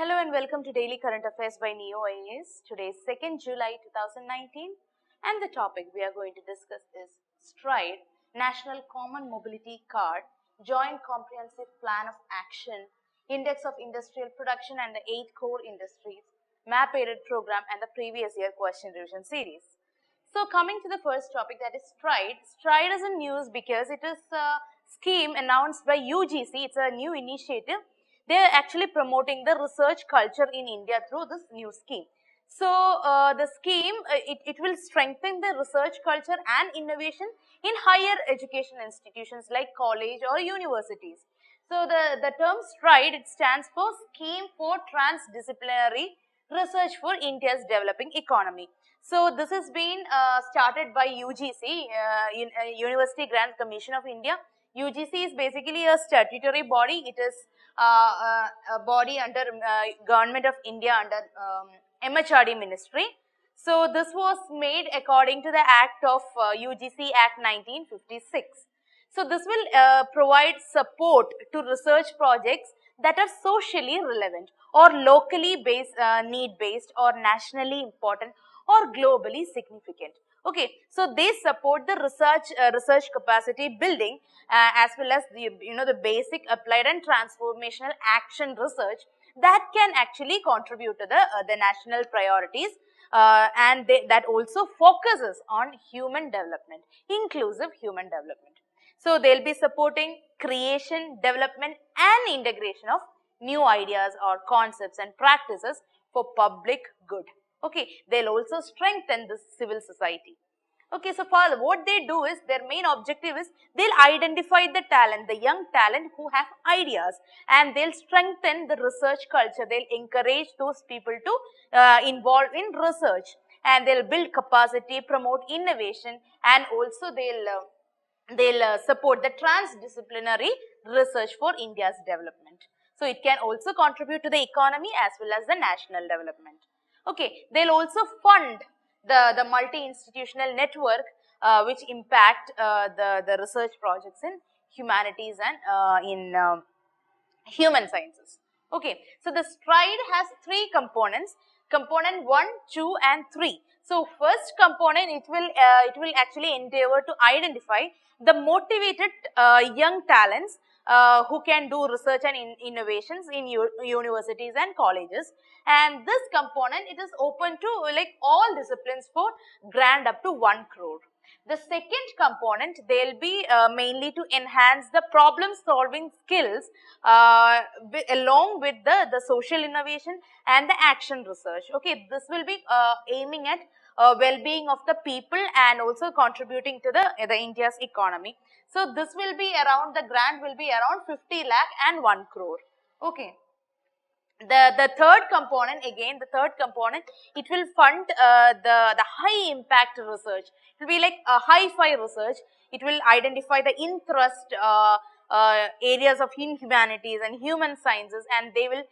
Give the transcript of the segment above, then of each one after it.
Hello and welcome to Daily Current Affairs by Neo IAS. Today is 2nd July 2019 and the topic we are going to discuss is STRIDE, National Common Mobility Card, Joint Comprehensive Plan of Action, Index of Industrial Production and the 8 Core Industries, Map Aided Program and the previous year question revision series. So coming to the first topic, that is STRIDE. STRIDE is in news because it is a scheme announced by UGC. It's a new initiative. They are actually promoting the research culture in India through this new scheme. So the scheme, it will strengthen the research culture and innovation in higher education institutions like college or universities. So the term STRIDE, it stands for Scheme for Transdisciplinary Research for India's Developing Economy. So this has been started by UGC, University Grants Commission of India. UGC is basically a statutory body. It is a body under Government of India under MHRD Ministry. So this was made according to the Act of UGC Act 1956. So this will provide support to research projects that are socially relevant or locally based, need-based or nationally important or globally significant. Okay, so they support the research capacity building as well as the basic applied and transformational action research that can actually contribute to the national priorities and that also focuses on human development, inclusive human development. So they'll be supporting creation, development and integration of new ideas or concepts and practices for public good. Okay, they'll also strengthen the civil society. Okay, so far what they do is, their main objective is, they'll identify the talent, the young talent who have ideas, and they'll strengthen the research culture. They'll encourage those people to involve in research, and they'll build capacity, promote innovation, and also they'll support the transdisciplinary research for India's development. So it can also contribute to the economy as well as the national development. Okay, they'll also fund the multi-institutional network which impact the research projects in humanities and in human sciences. Okay, so the STRIDE has 3 components, component 1, 2 and 3. So first component, it will actually endeavor to identify the motivated young talents who can do research and innovations in universities and colleges, and this component, it is open to like all disciplines for grant up to 1 crore. The second component, they'll be mainly to enhance the problem solving skills along with the social innovation and the action research. Okay, this will be aiming at well-being of the people and also contributing to the India's economy. So this will be around, the grant will be around 50 lakh and 1 crore. Okay. The third component, again the third component, it will fund the high impact research. It will be like a hi-fi research. It will identify the interest areas of humanities and human sciences, and they will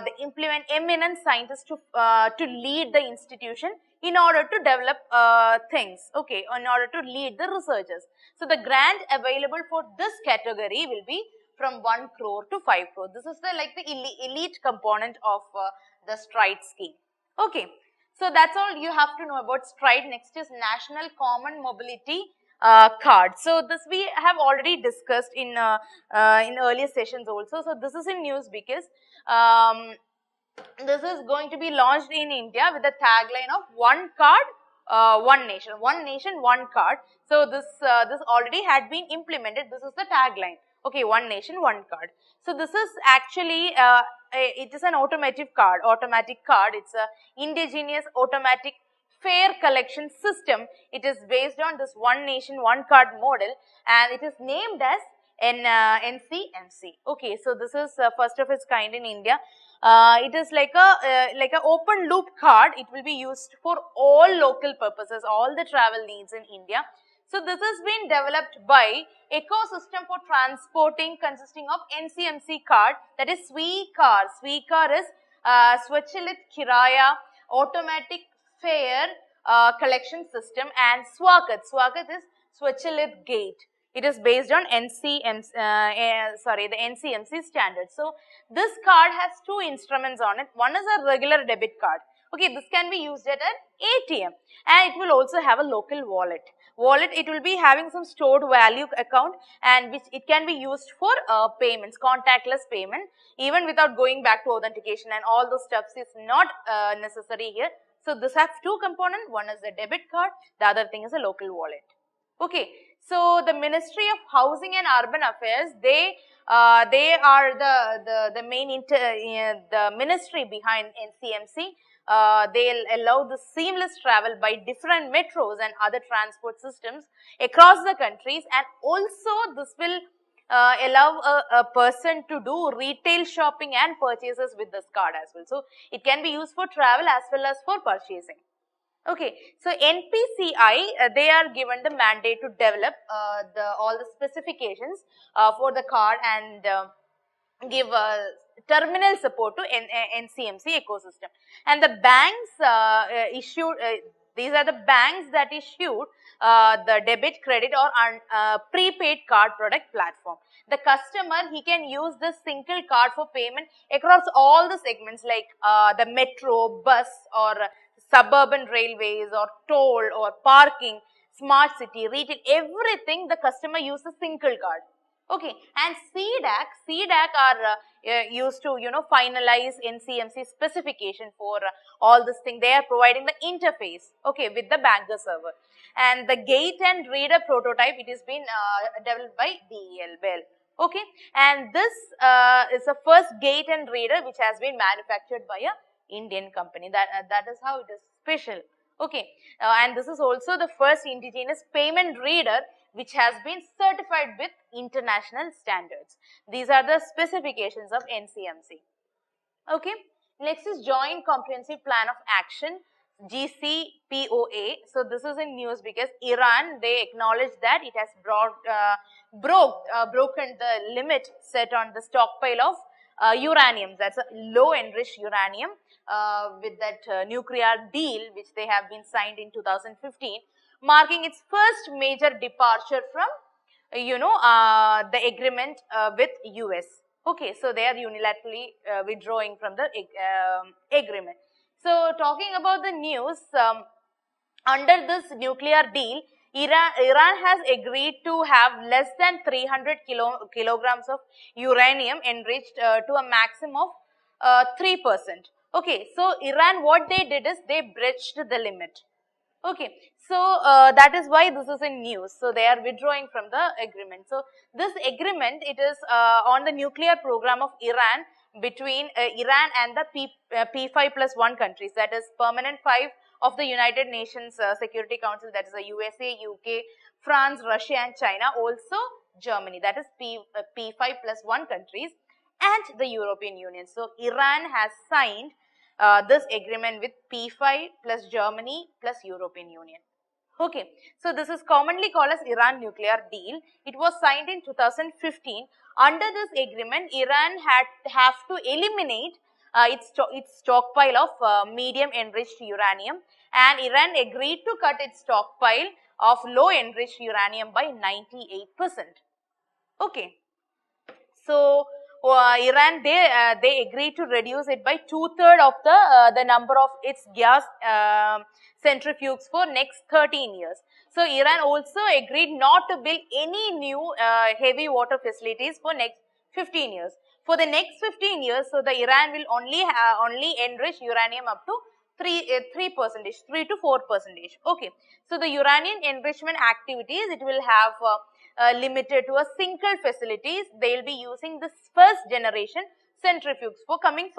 they implement eminent scientists to lead the institution in order to develop things, okay, in order to lead the researchers. So the grant available for this category will be from 1 crore to 5 crore. This is the elite component of the STRIDE scheme. Okay, so that's all you have to know about STRIDE. Next is National Common Mobility Card. So this we have already discussed in earlier sessions also. So this is in news because this is going to be launched in India with the tagline of one card, one nation, one card. So this already had been implemented. This is the tagline. Okay, one nation, one card. So this is actually it is an automatic card. It's a indigenous automatic fare collection system. It is based on this one nation, one card model, and it is named as NCMC. Okay, so this is first of its kind in India. It is like a open loop card. It will be used for all local purposes, all the travel needs in India. So this has been developed by Ecosystem for Transporting, consisting of NCMC card, that is SWE-car. SWE-car is Swachalit Kiraya Automatic Fare Collection System, and SWAGAT. SWAGAT is Swachalit Gate. It is based on the NCMC standards. So this card has two instruments on it. One is a regular debit card. Okay, this can be used at an ATM, and it will also have a local wallet. It will be having some stored value account, and which it can be used for payments, contactless payment, even without going back to authentication and all those steps is not necessary here. So this has two components. One is the debit card, the other thing is a local wallet. Okay, so the Ministry of Housing and Urban Affairs, they are the main the ministry behind NCMC. They'll allow the seamless travel by different metros and other transport systems across the countries, and also this will allow a person to do retail shopping and purchases with this card as well. So it can be used for travel as well as for purchasing. Okay, so NPCI, they are given the mandate to develop all the specifications for the card and give terminal support to NCMC ecosystem. And the banks issued, these are the banks that issued the debit, credit or prepaid card product platform. The customer, he can use this single card for payment across all the segments like the metro, bus or suburban railways or toll or parking, smart city, retail, everything the customer uses a single card. Okay, and CDAC are used to finalize NCMC specification for all this thing. They are providing the interface, okay, with the banker server. And the gate and reader prototype, it has been developed by BEL. Okay, and this is the first gate and reader which has been manufactured by a Indian company. That is how it is special. Okay, and this is also the first indigenous payment reader which has been certified with international standards. These are the specifications of NCMC. Okay, next is Joint Comprehensive Plan of Action, GCPOA. So this is in news because Iran, they acknowledged that it has broken the limit set on the stockpile of uranium, that's a low enriched uranium, with that nuclear deal which they have been signed in 2015, marking its first major departure from the agreement with US. Okay, so they are unilaterally withdrawing from the agreement. So talking about the news, under this nuclear deal, Iran has agreed to have less than 300 kilograms of uranium enriched to a maximum of 3%. Okay, so Iran, what they did is they breached the limit. Okay, so that is why this is in news. So they are withdrawing from the agreement. So this agreement, it is on the nuclear program of Iran between Iran and the P5+1 countries, that is permanent 5 of the United Nations Security Council, that is the USA, UK, France, Russia and China, also Germany, that is P5+1 countries, and the European Union. So Iran has signed this agreement with P5 plus Germany plus European Union. Okay, so this is commonly called as Iran nuclear deal. It was signed in 2015. Under this agreement, Iran have to eliminate its stockpile of medium enriched uranium, and Iran agreed to cut its stockpile of low enriched uranium by 98%. Okay, so Iran, they agreed to reduce it by 2/3 of the number of its gas centrifuges for next 13 years. So Iran also agreed not to build any new heavy water facilities for next 15 years. For the next 15 years, so the Iran will only enrich uranium up to 3%, 3 to 4%. Okay, so the uranium enrichment activities, it will have limited to a single facilities. They will be using this first generation centrifuges for coming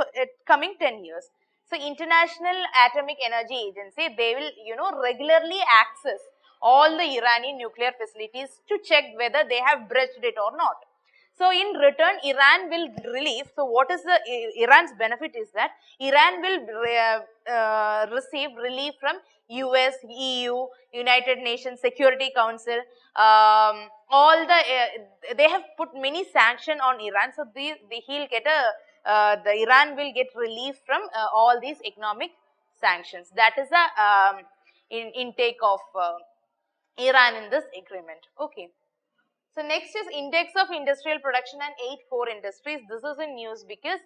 10 years. So International Atomic Energy Agency, they will regularly access all the Iranian nuclear facilities to check whether they have breached it or not. So in return, Iran will relieve. So what is the Iran's benefit is that Iran will receive relief from US, EU, United Nations Security Council. All the they have put many sanctions on Iran. So he'll get the Iran will get relief from all these economic sanctions. That is the intake of Iran in this agreement. Okay. So next is index of industrial production and 8 core industries. This is in news because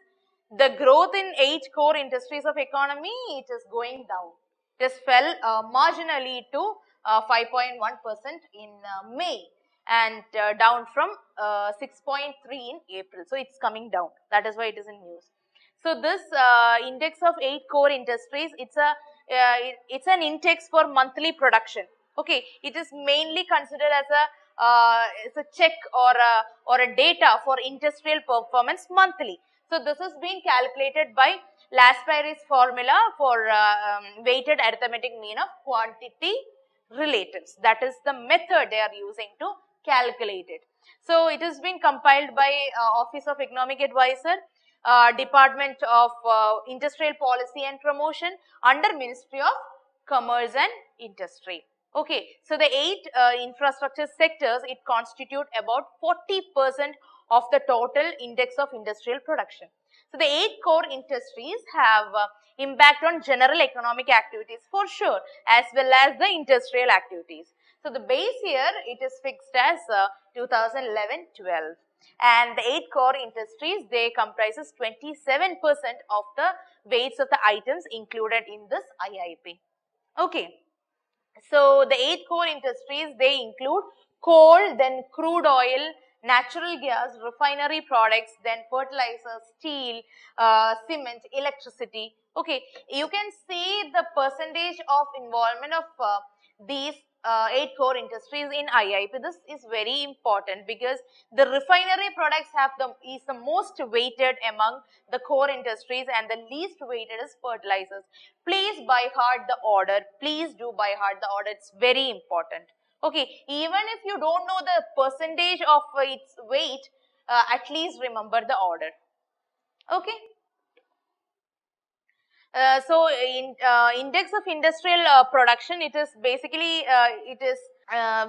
the growth in 8 core industries of economy, it is going down. It has fell marginally to 5.1% in May and down from 6.3 in April. So it's coming down. That is why it is in news. So this index of 8 core industries, it's an index for monthly production. Okay, it is mainly considered as a check or a data for industrial performance monthly. So this is being calculated by Laspeyres formula for weighted arithmetic mean of quantity relatives. That is the method they are using to calculate it. So it has been compiled by Office of Economic Advisor, Department of Industrial Policy and Promotion under Ministry of Commerce and Industry. Okay, so the 8 infrastructure sectors, it constitute about 40% of the total index of industrial production. So the 8 core industries have impact on general economic activities for sure, as well as the industrial activities. So the base year, it is fixed as 2011-12. And the 8 core industries, they comprises 27% of the weights of the items included in this IIP. Okay. So the 8 core industries, they include coal, then crude oil, natural gas, refinery products, then fertilizers, steel, cement, electricity. Okay, you can see the percentage of involvement of these 8 core industries in IIP. This is very important because the refinery products is the most weighted among the core industries and the least weighted is fertilizers. Please by heart the order. Please do by heart the order. It's very important. Okay, even if you don't know the percentage of its weight, at least remember the order. Okay. So in index of industrial production, it is basically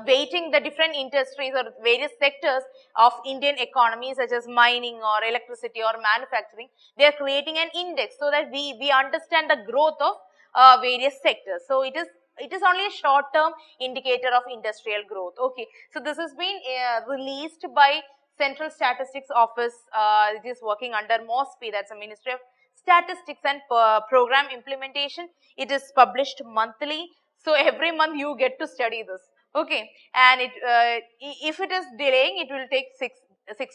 weighting the different industries or various sectors of Indian economy, such as mining or electricity or manufacturing. They are creating an index so that we understand the growth of various sectors. So it is only a short term indicator of industrial growth. Okay, so this has been released by Central Statistics Office. It is working under MOSPI, that's a Ministry of Statistics and Program Implementation. It is published monthly, so every month you get to study this. Okay, and if it is delaying, it will take 6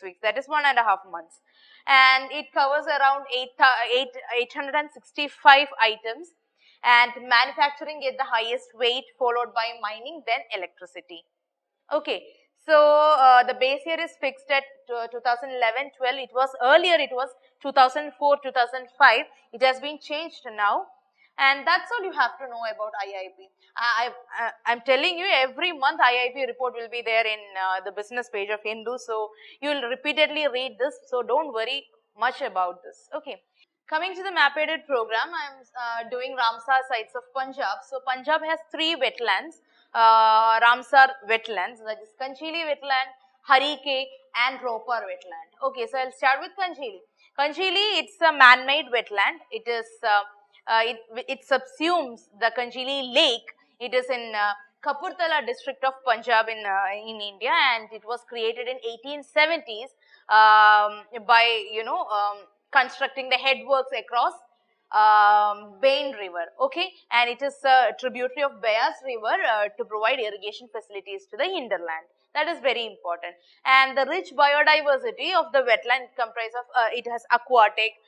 weeks, that is 1.5 months, and it covers around 865 items, and manufacturing get the highest weight, followed by mining, then electricity. Okay, so the base year is fixed at 2011-12. It was earlier, it was 2004-2005. It has been changed now, and that's all you have to know about IIP. I'm telling you, every month IIP report will be there in the business page of Hindu, so you will repeatedly read this. So don't worry much about this. Okay. Coming to the map-aided program, I am doing Ramsar Sites of Punjab. So Punjab has 3 wetlands. Ramsar Wetlands, that is Kanchili Wetland, Harike and Ropar Wetland. Okay, so I'll start with Kanchili. Kanchili, it's a man-made wetland. It is it subsumes the Kanchili Lake. It is in Kapurthala district of Punjab in India, and it was created in 1870s by constructing the headworks across Bain River, okay, and it is a tributary of Beas River to provide irrigation facilities to the hinterland. That is very important. And the rich biodiversity of the wetland comprises of it has aquatic,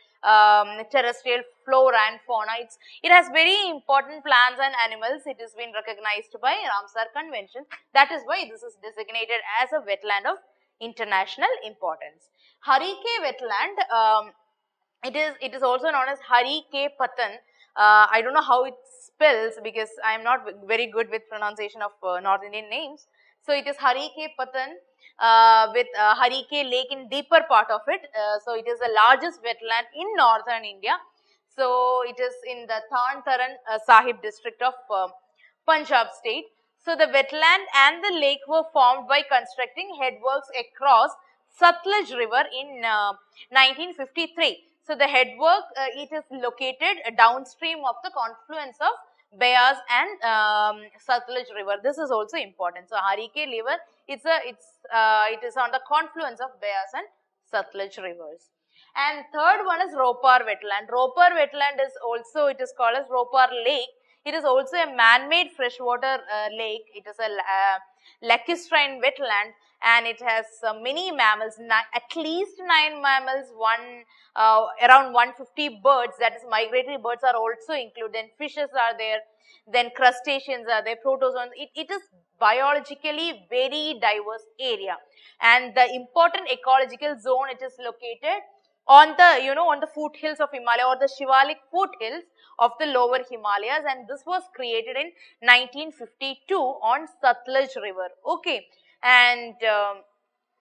terrestrial flora and fauna. It has very important plants and animals. It has been recognized by Ramsar Convention. That is why this is designated as a wetland of international importance. Harike wetland. It is also known as Harike Patan. I don't know how it spells because I am not very good with pronunciation of North Indian names. So it is Harike Patan with Harike Lake in deeper part of it. So it is the largest wetland in northern India. So it is in the Tarn Taran Sahib district of Punjab state. So the wetland and the lake were formed by constructing headworks across Satluj River in 1953. So the headwork, it is located downstream of the confluence of Beas and Satluj river. This is also important. So Harike river, it is on the confluence of Beas and Satluj rivers. And third one is Ropar wetland. Ropar wetland is also, it is called as Ropar lake. It is also a man-made freshwater lake. It is a lacustrine wetland, and it has many mammals, at least 9 mammals, around 150 birds, that is migratory birds are also included, and fishes are there, then crustaceans are there, protozoans. It is biologically very diverse area, and the important ecological zone, it is located on the, on the foothills of Himalaya, or the Shivalik foothills of the lower Himalayas, and this was created in 1952 on Satluj river. Okay, and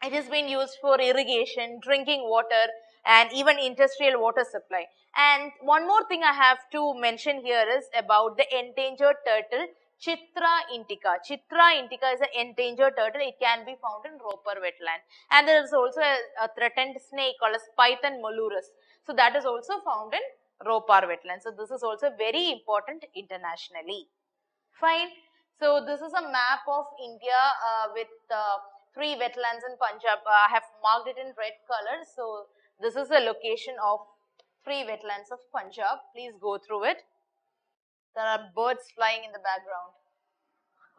it has been used for irrigation, drinking water, and even industrial water supply. And one more thing I have to mention here is about the endangered turtle, Chitra indica. Chitra indica is an endangered turtle. It can be found in Ropar wetland. And there is also a threatened snake called as Python molurus. So that is also found in Ropar wetland. So this is also very important internationally. Fine. So this is a map of India with 3 wetlands in Punjab. I have marked it in red color. So this is the location of 3 wetlands of Punjab. Please go through it. There are birds flying in the background.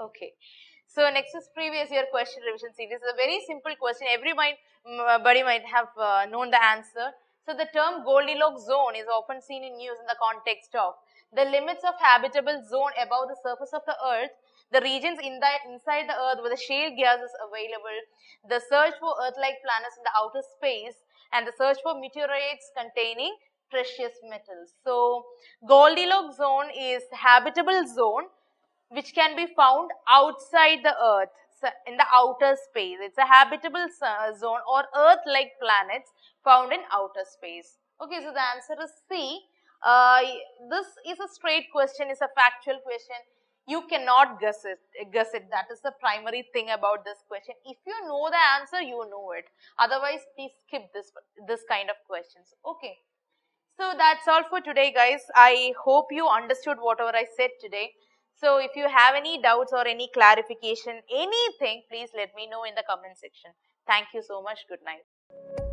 Okay. So next is previous year question revision series. It's a very simple question. Everybody might have known the answer. So the term Goldilocks zone is often seen in news in the context of the limits of habitable zone above the surface of the earth, the regions inside the earth where the shale gas is available, the search for earth-like planets in the outer space, and the search for meteorites containing precious metals. So Goldilocks zone is habitable zone which can be found outside the earth, so in the outer space. It's a habitable zone or earth-like planets found in outer space. Okay, so the answer is C. This is a straight question, it's a factual question. You cannot guess it. That is the primary thing about this question. If you know the answer, you know it. Otherwise, please skip this kind of questions. Okay. So that's all for today, guys. I hope you understood whatever I said today. So if you have any doubts or any clarification, anything, please let me know in the comment section. Thank you so much. Good night.